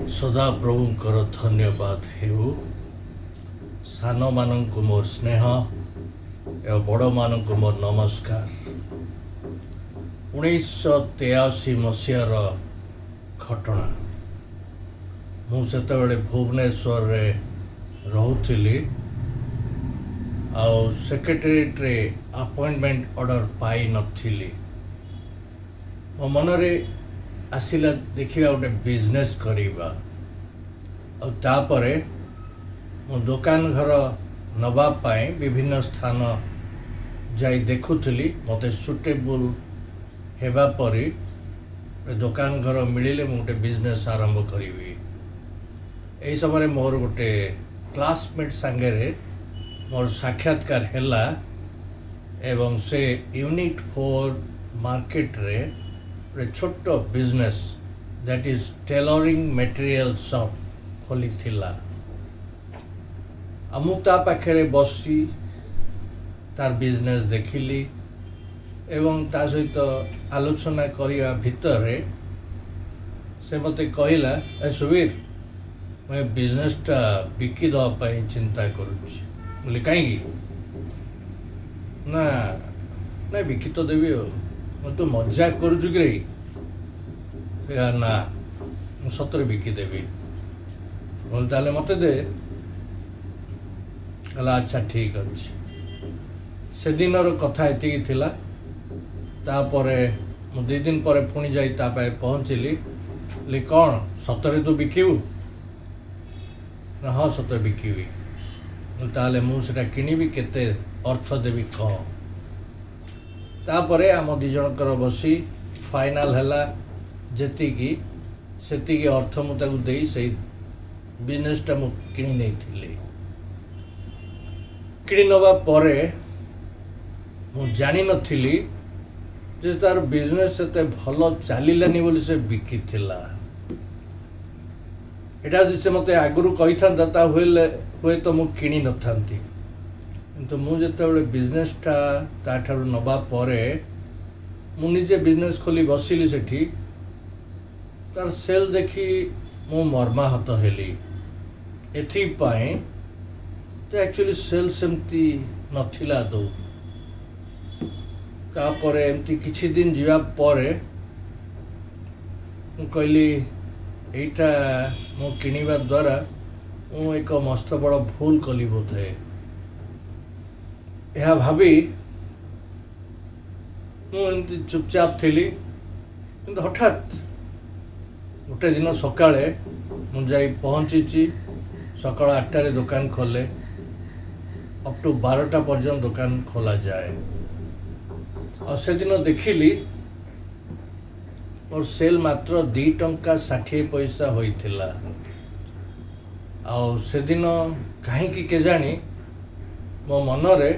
सदा प्रभुंकर धन्यवाद हेउ सान मानंकु मोर स्नेह एवं बड़ मानंकु मोर नमस्कार। 1983 मसीहार घटना मु सेतबेले भुवनेश्वर रे रहुथिली आउ सेक्रेटेरिएट रे अपॉइंटमेंट ऑर्डर पाई नथिली। मो मनरे आसिला देखिया गोटे बिजनेस करिबा और तापरे मो दुकान घर नवा पाए विभिन्न स्थान जाई देखुथली। मते सुटेबल हेबा परी दुकान घर मिलिले मु गोटे बिजनेस आरंभ करिवि। एही समय मोर गोटे क्लासमेट संगे रे मोर साक्षात्कार हैला एवं से यूनिट 4 मार्केट रे छोट business that is tailoring material shop खोली थिला। अमुता पाखे बसी तार बिजनेस देखिली एवं ता सहित आलोचना करिया भितर से मते कहला, ए सुबीर मैं बिजनेसटा बिकी दवा चिंता करुच्ची। बोले कहीं ना ना बिकी तो देवी मैं तो मजाक करुचु कि ना सतरे बिकी देवी। बोले ताले मते दे। कहला अच्छा ठीक अच्छे। से दिन कथा एति थिला। तापरे मु 2 दिन पर पुणी जाई ता पाए पहुँचली। ले कौन सतरे तो बिकिबू ना? हाँ सतरे बिकिबी। ताले मु सेटा किनिबी केते अर्थ देवी कह। तापरे आम 2 जनकर बसी फाइनाल हैला जेतिकी सेतिकी अर्थ मु ताकू देई से बिजनेसटा मु किनी नै थिली। किनी नवा परे मु जानि नथिली जे तार बिजनेस सेते भलो चलिलानी बोली से बिकी थिला। एटा जदि से मते आगुरु कहि थांता ता हुए तो मु किनी न थांती। किंतु मु जेतेबेले बिजनेसटा ता ठारु नबा परे मु निजे बिजनेस खोली बसिली सेठी तार सेल देखी मु मर्माहत हेली। एथि पाए तो एक्चुअली सेल सेमती नथिला दो। तापरे एमती किछि दिन जीवा परे मु कहली एटा मु किनिबा द्वारा मु एक मस्त बड़ भूल कली बोधे। यह भावी मुझे चुपचाप थी। किंतु हठात गोटे दिन सकाळे मु जाई पहुँची। सकाळ 8टारे दुकान खोले अप टू 12टा पर्यंत दुकान खोला जाए। और से दिन देखिली मोर सेल मात्र 2 टंका 60 पैसा होइथिला। आउ से दिन कहीं के जानी मो मनरे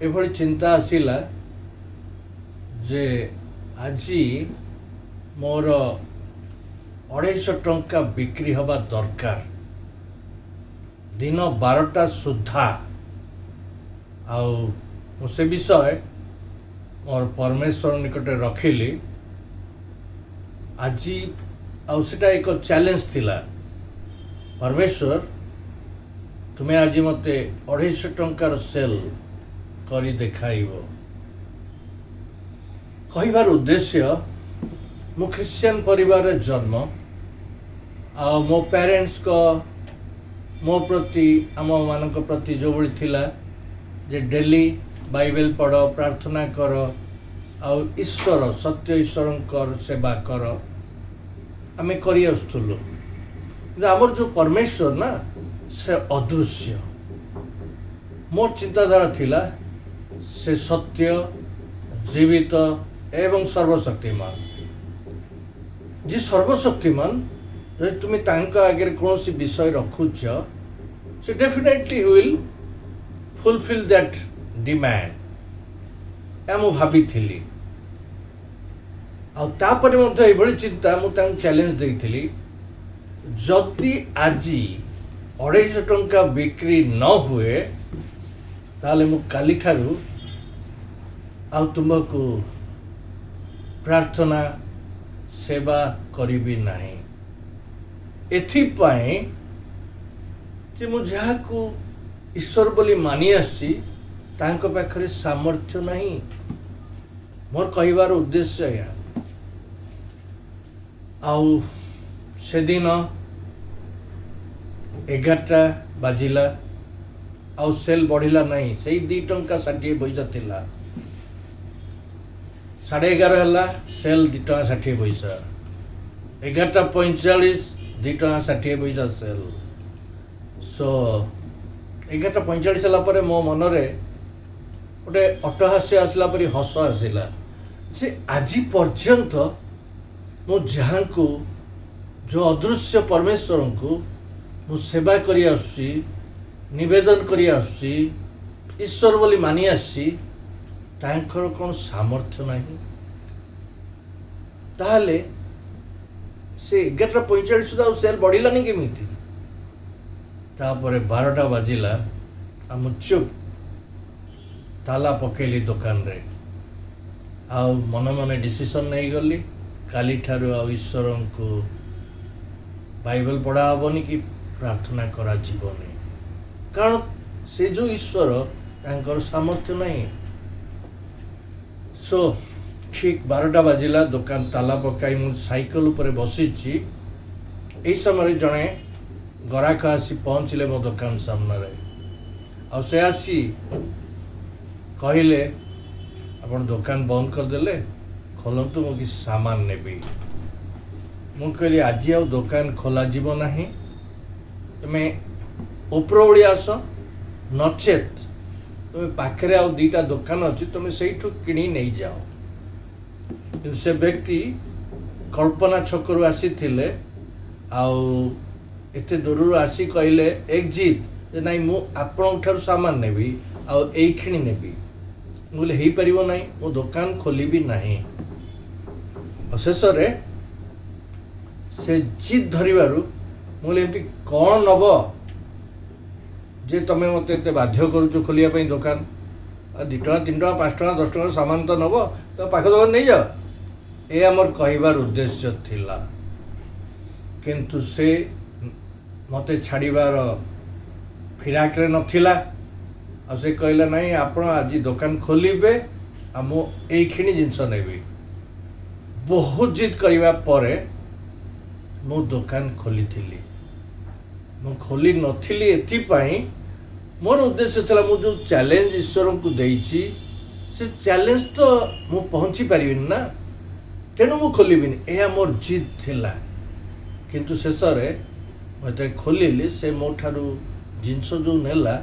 एभली चिंता आसिला जे आजी मोर 250 टंका बिक्री हवा दरकार दिन 12टा सुधा। आउ से विषय मोर परमेश्वर निकटे रखिली। आज आउ सेटा एक चैलेंज थिला। परमेश्वर तुम्हें आज मते 250 टंकार सेल करी देखाइबो। कहिबार उद्देश्य मो क्रिश्चियन परिवार जन्म आ मो पेरेंट्स को मो प्रति आम मान प्रति जो बड़ी थिला जे डेली बाइबल पढ़ प्रार्थना कर आउ ईश्वर सत्य ईश्वर सेवा कर आमे करी आसुलु। आमर जो परमेश्वर ना से अदृश्य। मोर चिंताधारा थिला से सत्य जीवित एवं सर्वशक्तिमान। जी सर्वशक्तिमान जब तुम्हें तांका आगे कौन सी विषय रखुच से definitely will fulfil that demand या मु भाभी थिली। आउे मध्य चिंता मुझे चैलेंज देइथिली जदि आज 250 टंका बिक्री न हुए ताले मु काली ठारू आ तुमको प्रार्थना सेवा करी नहीं। एथिपाई जे मु जहाकू ईश्वर बोली मानि आसी तांको पाखरे सामर्थ्य नहीं। मोर कहिबार उद्देश्य या आउ से दिन 11टा बाजिला आउ सेल बढ़िला नहीं से 2 टंका 60 पैसा थिला 11:30 हला सेल 2 टंका 60 पैसा 11:45 2 टंका 60 पैसा सेल सो 11:45 हला परे मो मनरे गोटे अट्टहास्य आसला परी हस आसला जे आज पर्यंत मु जहाँ को जो अदृश्य परमेश्वर को मु सेवा करी आसी निवेदन करी आसी ईश्वर बोली मानि आसी तांकर कौन सामर्थ्य नहीं ताहले से 11:45 सुधा सेल बढ़िलानी केमिति तापर 12टा बाजिला आम चुप ताला पकेली दुकान रे आ मन मन डिसीजन नहीं गली काली ठारू आ ईश्वर को बाइबल पढ़ा हेनी कि प्रार्थना करा जीवनी कारण से जो ईश्वर तांकर सामर्थ्य नहीं सो ठीक 12टा बाजिला दुकान ताला पकाई मु साइकल ऊपर बसीची एई समय जणे गराक आसी पहुँचले मो दुकान सामने आ से आसी कहले अपन दुकान बंद करदेले खोलतु मु कि सामान नेबी मु कहली आज आ दुकान खोला जीव नाही तुमे उपरओଳି आस नचेत तुमे पाखरे आ 2टा दुकान अच्छी तुमे सेठू किणी नहीं जाओ से व्यक्ति कल्पना छकरू आसी थिले आउ एते दूर आसी कहले एग्जिट जे नाई मु आपण ठारू सामान नेबी आ एई खिणी नेबी बोले हो पार ना मो दुकान खोली भी नहीं शेष से जिद धरबारू मुझे एमती कौन नब जे तुम्हें मत एत बाध्य करुच खोलिया दुकान 2 टका 3 टका 5 टका 10 टका सामान तो नब तो पाख दुकान नहीं जा ये आमर कहबार उद्देश्य थिला किंतु से मते छाड़ीबार फिराक रे नथिला आ से कहला नहीं आपण आज दुकान खोलिबे आ मो एखिणी जिनस नेबी बहुत जिद करबा परे मो दुकान खोली थिली मो खोली नथिली एथि पई मोर उद्देश्य थला मो जो चैलेंज ईश्वर को देइची से चैलेंज तो मु पहुंची पारिबिन ना तेणु मु खोलिबिन एहा मोर जिद थिला किंतु शेष रे मते खोलिली से मो ठारू जिनस जो नेला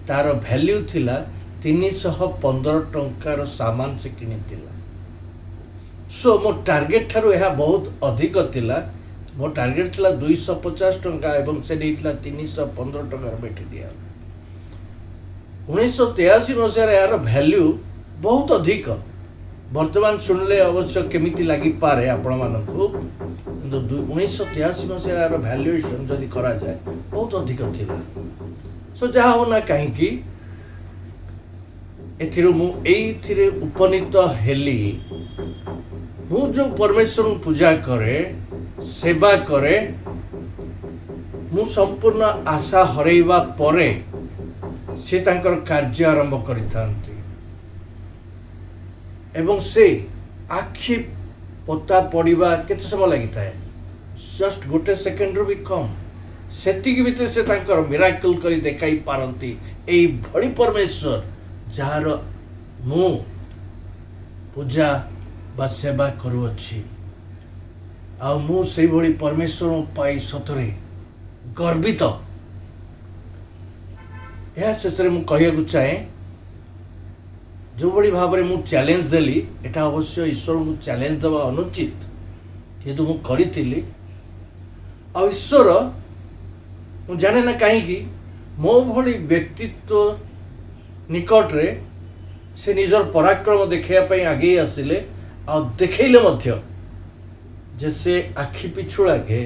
तार भैल्यू थिला 315 टंकार सामान से किनी थिला सो मो टार्गेट ठारू यह बहुत अधिक थिला मो टार्गेट थिला 250 टंका एवं से देइथिला 315 टंकार बैठी दिया 1983 मसीह यार भैल्यू बहुत अधिक वर्तमान सुनले अवश्य केमिति लगी पारे आपण मानकु किंतु 1983 मसीह यार भैल्यूएशन जदि करा जाए बहुत अधिक थिला सो जहा होना कहीं एथिरु मु एथिरे उपनीत हेली मु जो परमेश्वर पूजा करे सेवा करे मु संपूर्ण आशा हरैबा परे से तांकर कार्य आरंभ करिथांती एवं से आखि पता पड़िबा केते समय लागि थाए जस्ट गोटे सेकेंड रो भी कम सेतिक भीतर से तांकर मिराकल करी देखाई पारंती एई भड़ी परमेश्वर जार मु पूजा बा सेवा करूअछि आ मु सेई भड़ी परमेश्वर पाई सतरे गर्वित यह शेषे मु कहू चाहे जो बड़ी भाव में मु चैलेंज देली एटा अवश्य ईश्वर को चैलेंज देवा अनुचित किंतु मु करी आ ईश्वर मु जाने ना कहीं मो भली व्यक्तित्व निकट रे से निजर पराक्रम देखापी आगे आसिले आ देखले मध्य जे से आखि पिछुड़ा के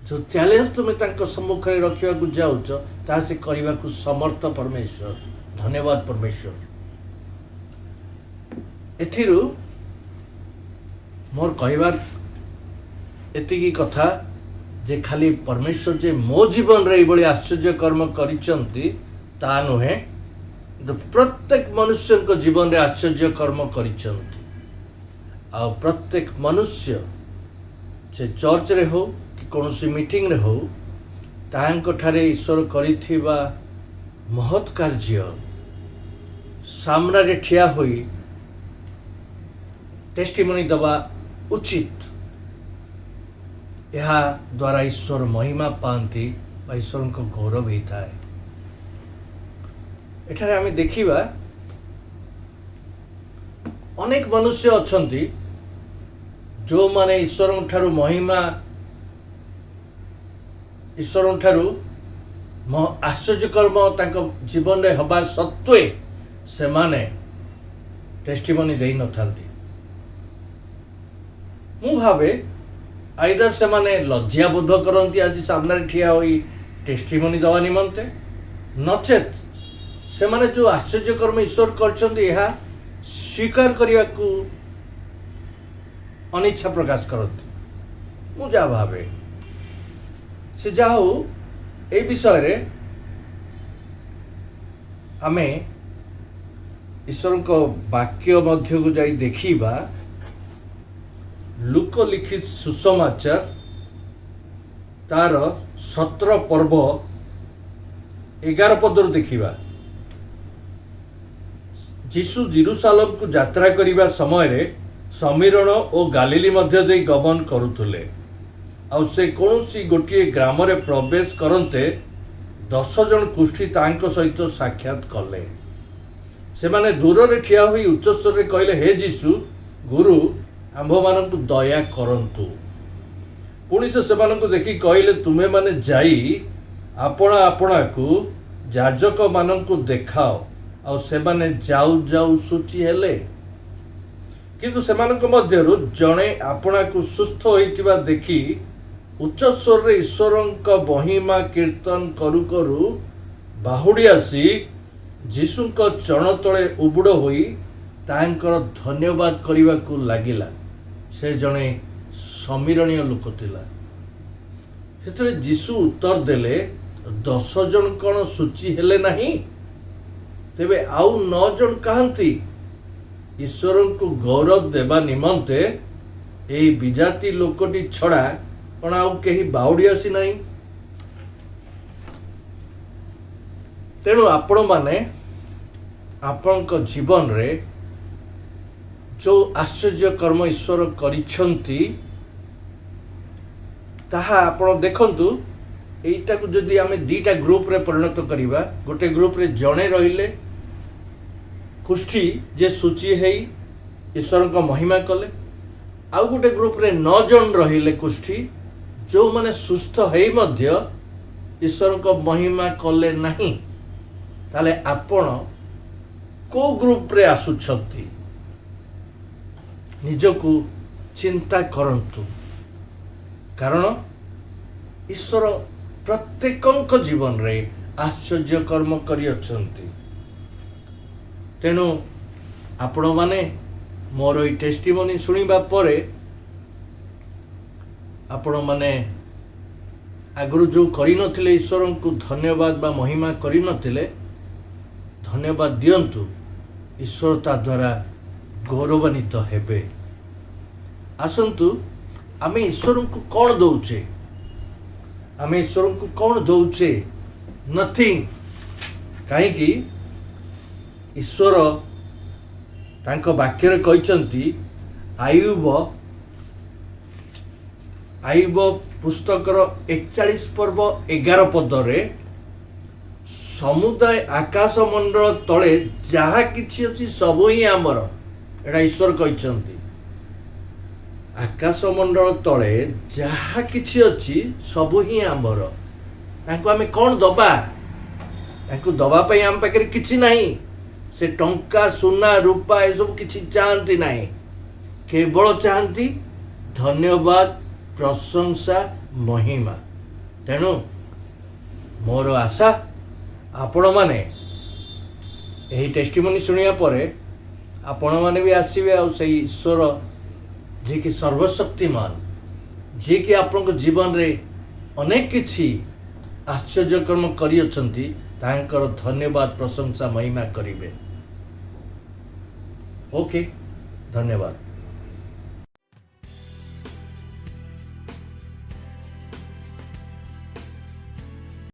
जो चैलेंज तुम्हें तांको सम्मुख में रखा जाऊच ता से करने को समर्थ परमेश्वर धन्यवाद परमेश्वर एथिरु मोर कहबार एतिकी कथा जे खाली परमेश्वर जे मो जीवन रे एभली आश्चर्य कर्म करिसंती ता नुहे, प्रत्येक मनुष्य को जीवन रे आश्चर्य कर्म करिसंती। आ प्रत्येक मनुष्य से चर्च रे हो कि कौनसी मीटिंग रे हो तांको ठारे ईश्वर करिथिबा महत् कार्य सामना रे ठिया होई टेस्टिमोनी दबा उचित। यह द्वारा ईश्वर महिमा पाती बा ईश्वर को गौरव होता है। एठारे आमे देखिबा अनेक मनुष्य अछंती जो माने ईश्वर ठारू महिमा ईश्वर ठारू आश्चर्य कर्म तांको जीवन रे हबा सत्वे से माने टेस्टिमोनी देई न थांती। मु भावे आइदर से माने लज्जा बोध करती आज सामने ठिया होई टेस्टिमोनी दवा निमंते, नचेत से माने जो आश्चर्य कर्म ईश्वर करछंती यह स्वीकार करिया को अनिच्छा प्रकाश करती। मु जा भावे से जाऊ ए विषय रे आमे ईश्वर को वाक्य मध्य को जाई देखिबा। लुक लिखित सुसमाचार तार 17 पर्व 11 पदर देखिबा। जीसु जेरूसालेम को यात्रा करिबा समय रे समीरण और गालिली मध्य दे गमन करुथुले। आ से कौनसी गोटे ग्राम रे प्रवेश करते 10 जन कुष्ठी तांको सहित साक्षात कले। से माने दूर रे ठिया होई उच्च स्वर रे कहले, हे जीसु गुरु आंभ मानकु दया करंतु। पुणी से सेमानकु देखि कहले, तुमे माने जाई आपणा आपणा को याजक मानकु देखाओ। आ सेमाने जाऊ जाऊ सूची हेले। किंतु सेमानक मध्यरु जणे आपणा को सुस्थ होइतिबा देखि उच्च स्वर रे ईश्वरंक महिमा कीर्तन करू करू बाहुडी आसी जीशुंक चरण तळे उबुड़ होई तांकर धन्यवाद करिबा को लागिला। से जणे समीरणीय लोक थिला। सेतरे जीशु उत्तर देले, 10 जन कण सूची हेले नाही, तेबे आउ 9 जन कहंती ईश्वर को गौरव देवा निमंते ए विजाति लोकटी छड़ा कण आउ केही बाउडी आसी नाही। तेणु आपण माने आपणक जीवन रे जो आश्चर्य कर्म ईश्वर करिछंती ताहा आपण देखंतु। एटा को जदि आमे दीटा ग्रुप रे परिणत करिबा, गोटे ग्रुप रे जणे रहिले कुष्ठी जे सूची हेई ईश्वर को महिमा कले, आउ गोटे ग्रुप रे 9 जन रहिले कुष्ठी जो माने सुस्थ हेई मध्य ईश्वर को महिमा कले नाही। ताले आपण को ग्रुप रे आसुछंती निजको चिंता करंतु। कारण ईश्वर प्रत्येकंक जीवन रे आश्चर्य कर्म करि अछंती। तेणु आपण माने मोर ई टेस्टिमोनी सुनिबा परे आपण माने आगु जो करि नथिले ईश्वर को धन्यवाद बा महिमा करि नथिले, धन्यवाद दियंतु। ईश्वर ता द्वारा गौरवान्वित हेबे। आसंतु आमे ईश्वर को कौन दौचे? आमे ईश्वर को कौन दौचे? नथिंग। कहीं ईश्वर तांको वाक्य रे कहिसंती, आयुब पुस्तकर 41 पर्व 11 पदरे समुदाय आकाश मंडल तले जहा किछि अछि सब ही आमर। एटा ईश्वर कहिसंती आकाश मंडल तले जहा किछि अछि सब ही आमर। तांको आमे कोन दबा? तांको दबा पई आम पाखरे किछि नाही। से टंका सुना रूपा ए सब किछि चाहंती नाही, केवल चाहंती धन्यवाद प्रशंसा महिमा। तेणु मोर आशा आपण माने यही टेस्टिमोनी सुनिया परे आपण माने भी आसीबे आ से ईश्वर जे कि सर्वशक्तिमान, जे कि आपन जीवन रे अनेक किछि आश्चर्यकर्म करिअछन्ति तांकर धन्यवाद प्रशंसा महिमा करिवे। ओके, धन्यवाद।